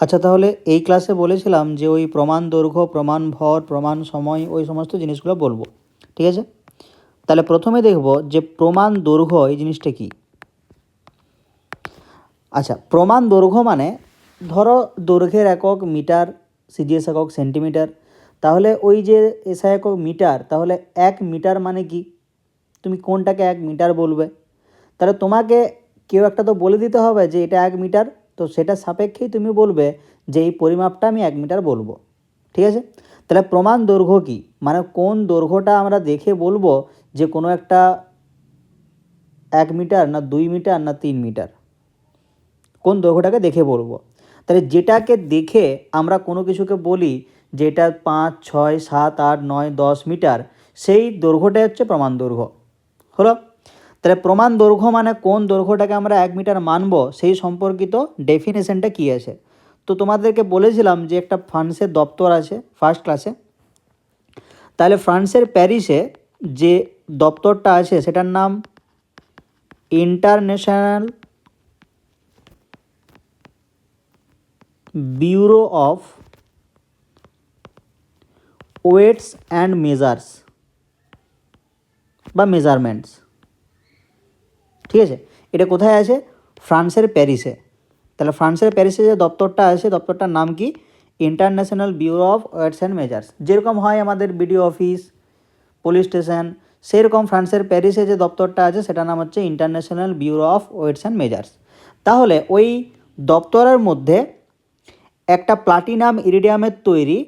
আচ্ছা, তাহলে এই ক্লাসে বলেছিলাম যে ওই প্রমাণ দৈর্ঘ্য, প্রমাণ ভর, প্রমাণ সময়, ওই সমস্ত জিনিসগুলো বলবো। ঠিক আছে, তাহলে প্রথমে দেখব যে প্রমাণ দৈর্ঘ্য এই জিনিসটা কি। আচ্ছা, প্রমাণ দৈর্ঘ্য মানে ধরো দৈর্ঘ্যের একক মিটার, সিজিএস একক সেন্টিমিটার, তাহলে ওই যে এসআই একক মিটার, তাহলে 1 মিটার মানে কি, তুমি কোনটাকে 1 মিটার বলবে? তাহলে তোমাকে কেউ একটা তো বলে দিতে হবে যে এটা 1 মিটার, তো সেটা সাপেক্ষেই তুমি বলবে যে এই পরিমাপটা আমি 1 মিটার বলবো। ঠিক আছে, তাহলে প্রমাণ দৈর্ঘ্য কি, মানে কোন দৈর্ঘ্যটা আমরা দেখে বলবো যে কোনো একটা 1 মিটার না 2 মিটার না 3 মিটার, কোন দৈর্ঘ্যটাকে দেখে বলবো। তাহলে যেটাকে দেখে আমরা কোনো কিছুকে বলি যে এটা 5, 6, 7, 8, 9, 10 মিটার, সেই দৈর্ঘ্যটাই হচ্ছে প্রমাণ দৈর্ঘ্য। হলো, তাহলে প্রমাণ দৈর্ঘ্য মানে কোন দৈর্ঘ্যটাকে আমরা 1 মিটার মানব, সেই সম্পর্কিত ডেফিনেশনটা কী আছে। তো তোমাদেরকে বলেছিলাম যে একটা ফ্রান্সের দপ্তর আছে ফার্স্ট ক্লাসে, তাহলে ফ্রান্সের প্যারিসে যে দপ্তরটা আছে সেটার নাম international bureau of weights and measures বা মেজারমেন্টস। ঠিক আছে, এটা কোথায় আছে? ফ্রান্সের প্যারিসে। তাহলে ফ্রান্সের প্যারিসে যে দপ্তরটা আছে, দপ্তরটার নাম কি? International bureau of weights and measures. যেরকম হয় আমাদের বিডিও অফিস, পুলিশ স্টেশন, সেরকম ফ্রান্সের প্যারিসে যে দপ্তরটা আছে সেটার নাম হচ্ছে international bureau of weights and measures. তাহলে ওই দপ্তরের মধ্যে একটা প্লাটিনাম ইরিডিয়ামের তৈরি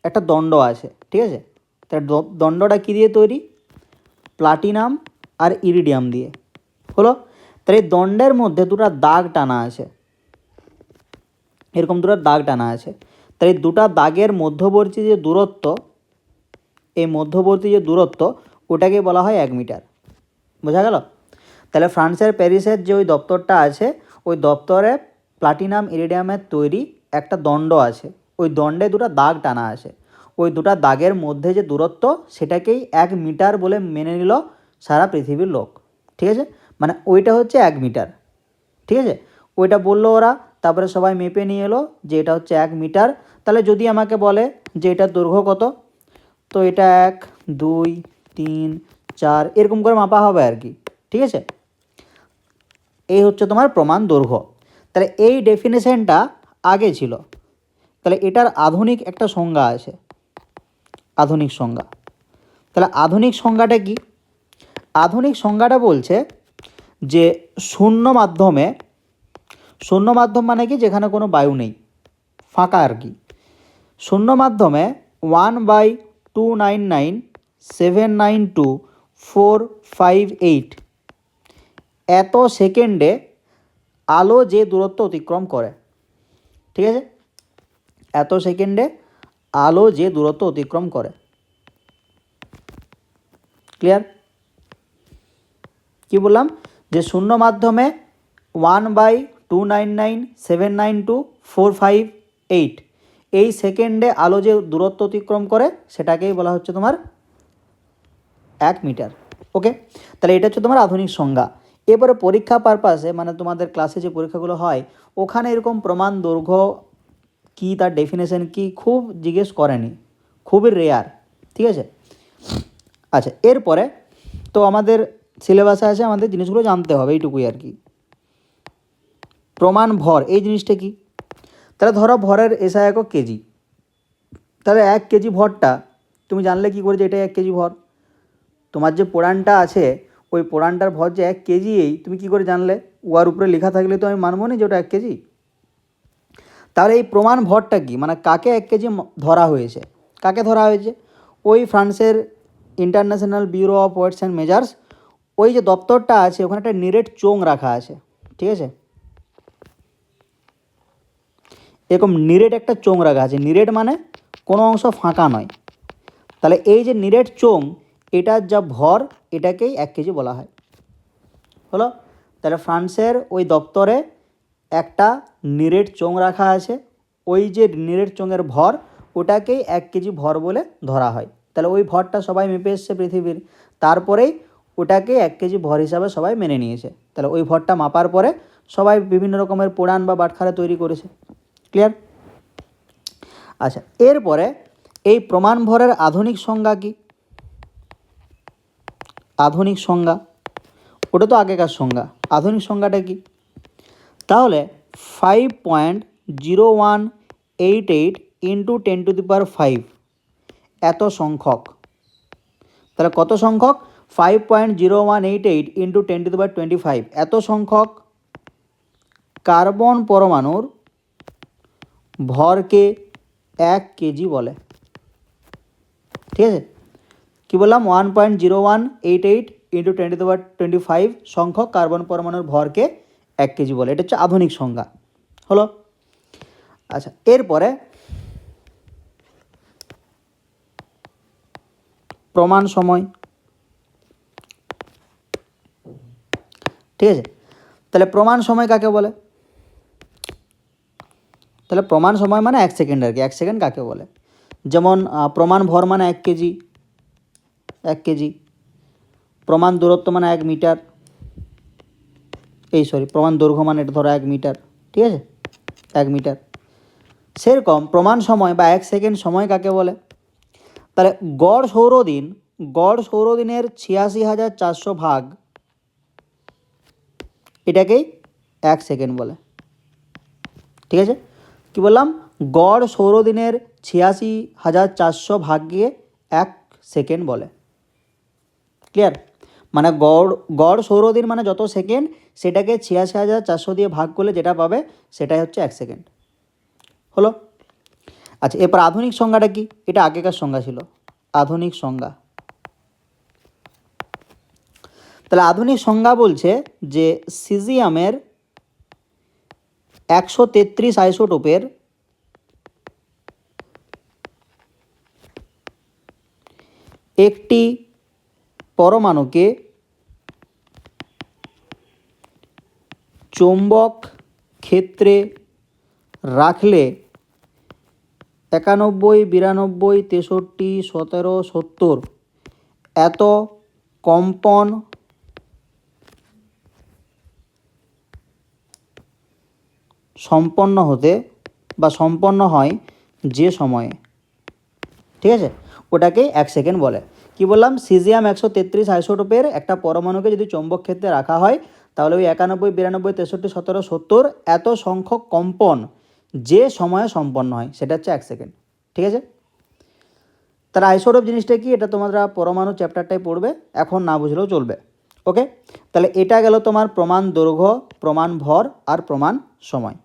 একটা দণ্ড আছে। ঠিক আছে, তাহলে দণ্ডটা কী দিয়ে তৈরি? প্লাটিনাম আর ইরিডিয়াম দিয়ে। হলো, তাহলে এই দণ্ডের মধ্যে দুটো দাগ টানা আছে, এরকম দুটো দাগ টানা আছে। তাই দুটো দাগের মধ্যবর্তী যে দূরত্ব, এই মধ্যবর্তী যে দূরত্ব, ওটাকে বলা হয় 1 মিটার। বোঝা গেল? তাহলে ফ্রান্সের প্যারিসের যে ওই দপ্তরটা আছে, ওই দপ্তরে প্লাটিনাম ইরিডিয়ামের তৈরি একটা দণ্ড আছে, ওই দণ্ডে দুটো দাগ টানা আছে। ওই দুটো দাগের মধ্যে যে দূরত্ব, সেটাকেই 1 মিটার বলে মেনে নিল সারা পৃথিবীর লোক। ঠিক আছে, মানে ওইটা হচ্ছে 1 মিটার। ঠিক আছে, ওইটা বললো ওরা, তারপরে সবাই মেপে নিয়ে এলো যে এটা হচ্ছে 1 মিটার। তাহলে যদি আমাকে বলে যে এটার দৈর্ঘ্য কত, তো এটা 1, 2, 3, 4 এরকম করে মাপা হবে আর কি। ঠিক আছে, এই হচ্ছে তোমার প্রমাণ দৈর্ঘ্য। তাহলে এই ডেফিনেশনটা আগে ছিল, তাহলে এটার আধুনিক একটা সংজ্ঞা আছে, আধুনিক সংজ্ঞা। তাহলে আধুনিক সংজ্ঞাটা কি? আধুনিক সংজ্ঞাটা বলছে যে শূন্য মাধ্যমে, শূন্য মাধ্যম মানে কি, যেখানে কোনো বায়ু নেই, ফাঁকা আর কি, শূন্য মাধ্যমে 1/299,792,458 এত সেকেন্ডে আলো যে দূরত্ব অতিক্রম করে। ঠিক আছে, এত সেকেন্ডে আলো যে দূরত্ব অতিক্রম করে। ক্লিয়ার? কি বললাম? যে শূন্য মাধ্যমে 1/299,792,458 এই সেকেন্ডে আলো যে দূরত্ব অতিক্রম করে, সেটাকেই বলা হচ্ছে তোমার 1 মিটার। ওকে, তাহলে এটা হচ্ছে তোমার আধুনিক সংজ্ঞা। এবারে পরীক্ষা পারপাসে, মানে তোমাদের ক্লাসে যে পরীক্ষাগুলো হয়, ওখানে এরকম প্রমাণ দৈর্ঘ্য কী, তার ডেফিনেশন কী, খুব জিজ্ঞেস করেনি, খুবই রেয়ার। ঠিক আছে, আচ্ছা, এরপরে তো আমাদের সিলেবাসে আছে, আমাদের জিনিসগুলো জানতে হবে, এইটুকুই আর কি। প্রমাণ ভর এই জিনিসটা কি? তাহলে ধরো ভরের এসআই একক কেজি, তাহলে 1 কেজি ভরটা তুমি জানলে কি করে যে এটা 1 কেজি ভর? তোমার যে পোড়ানটা আছে, ওই পোড়ানটার ভর যে 1 কেজি, এই তুমি কি করে জানলে? ওয়ার উপরে লেখা থাকলে তো আমি মানবো না যে ওটা 1 কেজি। তাহলে এই প্রমাণ ভরটা কি, মানে কাকে 1 কেজি ধরা হয়েছে? কাকে ধরা হয়েছে? ওই ফ্রান্সের international bureau of weights and measures, ওই যে দপ্তরটা আছে, ওখানে একটা নিরেট চোঙ রাখা আছে। ঠিক আছে, এরকম নিরেট একটা চোঙ রাখা আছে। নিরেট মানে কোনো অংশ ফাঁকা নয়। তাহলে এই যে নিরেট চোঙ, এটার যা ভর, এটাকেই 1 কেজি বলা হয়। হলো, তাহলে ফ্রান্সের ওই দপ্তরে একটা নিরেট চোঙ রাখা আছে, ওই যে নিরেট চোঙের ভর, ওটাকেই 1 কেজি ভর বলে ধরা হয়। তাহলে ওই ভরটা সবাই মেপে এসছে পৃথিবীর, তারপরেই ওটাকে 1 কেজি ভর হিসাবে সবাই মেনে নিয়েছে। তাহলে ওই ভরটা মাপার পরে সবাই বিভিন্ন রকমের পুরাণ বা বাটখারা তৈরি করেছে। ক্লিয়ার? আচ্ছা, এরপরে এই প্রমাণ ভরের আধুনিক সংজ্ঞা কি? আধুনিক সংজ্ঞা, ওটা তো আগেকার সংজ্ঞা, আধুনিক সংজ্ঞাটা কি? তাহলে 5.0188 ইন্টু 10⁵ এত সংখ্যক। তাহলে কত সংখ্যক? 5.0188 ইন্টু 10⁻25 এত সংখ্যক কার্বন পরমাণুর ভরকে 1 কেজি বলে। ঠিক আছে, কি বললাম? 1.0188 ইন্টু 10⁻25 সংখ্যক কার্বন পরমাণুর ভরকে 1 কেজি বলে। এটা হচ্ছে আধুনিক সংজ্ঞা, হলো। আচ্ছা, এরপরে প্রমাণ সময়। ঠিক আছে, তাহলে প্রমাণ সময় কাকে বলে? তাহলে প্রমাণ সময় মানে 1 সেকেন্ড আর কি। 1 সেকেন্ড কাকে বলে? যেমন প্রমাণ ভর মানে 1 কেজি, 1 কেজি। প্রমাণ দূরত্ব মানে 1 মিটার, প্রমাণ দৈর্ঘ্য মানে এটা ধরো 1 মিটার। ঠিক আছে, 1 মিটার। সেরকম প্রমাণ সময় বা 1 সেকেন্ড সময় কাকে বলে? তাহলে গড় সৌরদিনের 86,400 ভাগ, এটাকেই 1 সেকেন্ড বলে। ঠিক আছে, কি বললাম? গড় সৌরদিনের 86,400 ভাগকে 1 সেকেন্ড বলে। ক্লিয়ার? মানে গড় সৌরদিন মানে যত সেকেন্ড, সেটাকে 86,400 দিয়ে ভাগ করলে যেটা পাবে সেটাই হচ্ছে 1 সেকেন্ড, হলো। আচ্ছা, এরপর আধুনিক সংজ্ঞাটা কি? এটা আগেকার সংজ্ঞা ছিল, আধুনিক সংজ্ঞা। তাহলে আধুনিক সংজ্ঞা বলছে যে সিজিয়ামের 133 আইসোটোপের একটি পরমাণুকে চৌম্বক ক্ষেত্রে রাখলে 91, 92, 63, 17, 70 এত কম্পন সম্পন্ন হতে বা সম্পন্ন হয় যে সময়ে। ঠিক আছে, ওটাকে 1 সেকেন্ড বলে। কি বললাম? সিজিয়াম 133 আইসোটোপের একটা পরমাণুকে যদি চৌম্বক ক্ষেত্রে রাখা হয়, তাহলে ওই 91, 92, 63, 17, 70 এত সংখ্যক কম্পন যে সময়ে সম্পন্ন হয় সেটা হচ্ছে 1 সেকেন্ড। ঠিক আছে, তার আইসোটোপ জিনিসটা কি এটা তোমরা পরমাণু চ্যাপ্টারটাই পড়বে, এখন না বুঝলেও চলবে। ওকে, তাহলে এটা গেল তোমার প্রমাণ দৈর্ঘ্য, প্রমাণ ভর আর প্রমাণ সময়।